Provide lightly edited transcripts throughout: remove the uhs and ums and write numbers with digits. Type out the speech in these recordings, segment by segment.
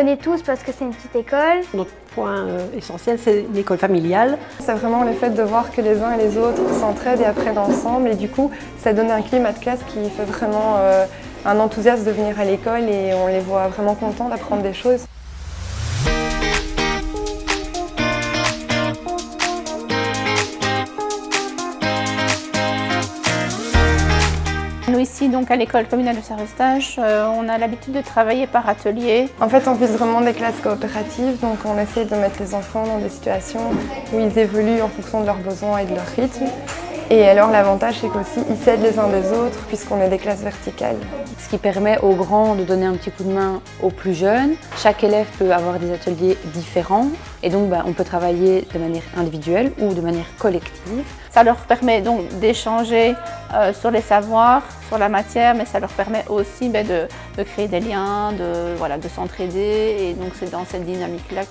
connaît tous parce que c'est une petite école. Notre point essentiel, c'est l'école familiale. C'est vraiment le fait de voir que les uns et les autres s'entraident et apprennent ensemble. Et du coup, ça donne un climat de classe qui fait vraiment un enthousiasme de venir à l'école et on les voit vraiment contents d'apprendre des choses. Nous ici, donc à l'école communale de Saint-Eustache, on a l'habitude de travailler par atelier. En fait, on vise vraiment des classes coopératives, donc on essaie de mettre les enfants dans des situations où ils évoluent en fonction de leurs besoins et de leur rythme. Et alors l'avantage, c'est qu'aussi ils s'aident les uns des autres puisqu'on est des classes verticales. Ce qui permet aux grands de donner un petit coup de main aux plus jeunes. Chaque élève peut avoir des ateliers différents et donc on peut travailler de manière individuelle ou de manière collective. Ça leur permet donc d'échanger sur les savoirs, sur la matière, mais ça leur permet aussi de créer des liens, de s'entraider. Et donc c'est dans cette dynamique-là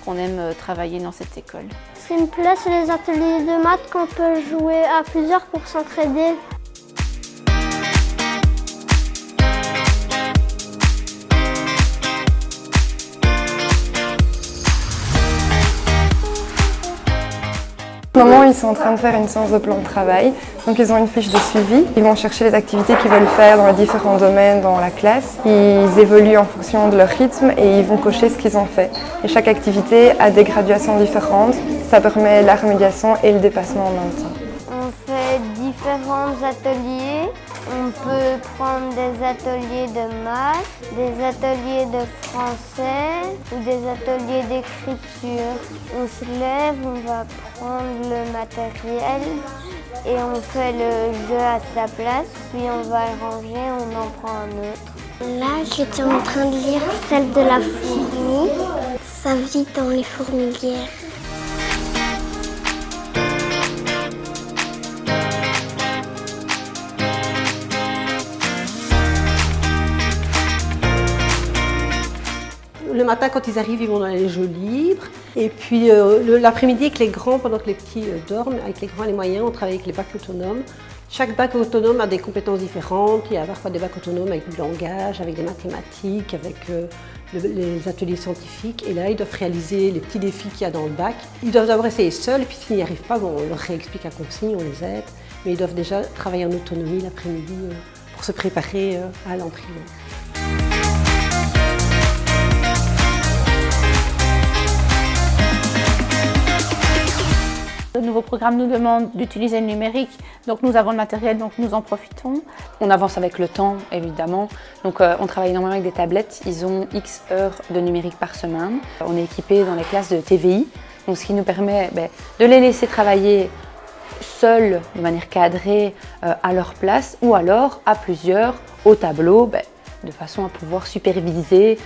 qu'on aime travailler dans cette école. C'est une place, les ateliers de maths qu'on peut jouer à plusieurs pour s'entraider. En ce moment, ils sont en train de faire une séance de plan de travail. Donc ils ont une fiche de suivi. Ils vont chercher les activités qu'ils veulent faire dans les différents domaines dans la classe. Ils évoluent en fonction de leur rythme et ils vont cocher ce qu'ils ont fait. Et chaque activité a des graduations différentes. Ça permet la remédiation et le dépassement en même temps. On fait différents ateliers. On peut prendre des ateliers de maths, des ateliers de français ou des ateliers d'écriture. On se lève, on va prendre le matériel et on fait le jeu à sa place, puis on va le ranger, on en prend un autre. Là, j'étais en train de lire celle de la fourmi. Ça vit dans les fourmilières. Le matin, quand ils arrivent, ils vont dans les jeux libres. Et puis l'après-midi, avec les grands, pendant que les petits dorment, avec les grands et les moyens, on travaille avec les bacs autonomes. Chaque bac autonome a des compétences différentes. Il y a parfois des bacs autonomes avec du langage, avec des mathématiques, avec les ateliers scientifiques. Et là, ils doivent réaliser les petits défis qu'il y a dans le bac. Ils doivent d'abord essayer seuls, et puis s'ils n'y arrivent pas, on leur réexplique à consigne, on les aide. Mais ils doivent déjà travailler en autonomie l'après-midi pour se préparer à l'entrée. Le nouveau programme nous demande d'utiliser le numérique, donc nous avons le matériel, donc nous en profitons. On avance avec le temps, évidemment. Donc on travaille énormément avec des tablettes. Ils ont X heures de numérique par semaine. On est équipé dans les classes de TVI, donc ce qui nous permet de les laisser travailler seuls, de manière cadrée, à leur place, ou alors à plusieurs, au tableau, de façon à pouvoir superviser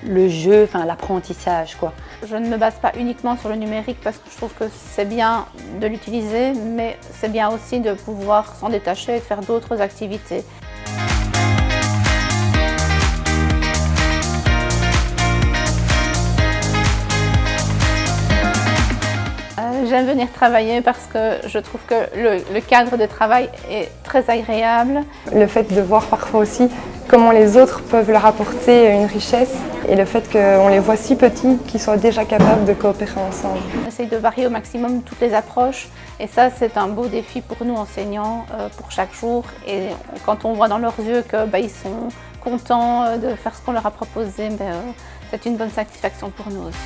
le jeu, l'apprentissage, quoi. Je ne me base pas uniquement sur le numérique parce que je trouve que c'est bien de l'utiliser, mais c'est bien aussi de pouvoir s'en détacher et de faire d'autres activités. J'aime venir travailler parce que je trouve que le cadre de travail est très agréable. Le fait de voir parfois aussi comment les autres peuvent leur apporter une richesse et le fait qu'on les voit si petits qu'ils soient déjà capables de coopérer ensemble. On essaye de varier au maximum toutes les approches et ça c'est un beau défi pour nous enseignants pour chaque jour. Et quand on voit dans leurs yeux qu'ils sont contents de faire ce qu'on leur a proposé, c'est une bonne satisfaction pour nous aussi.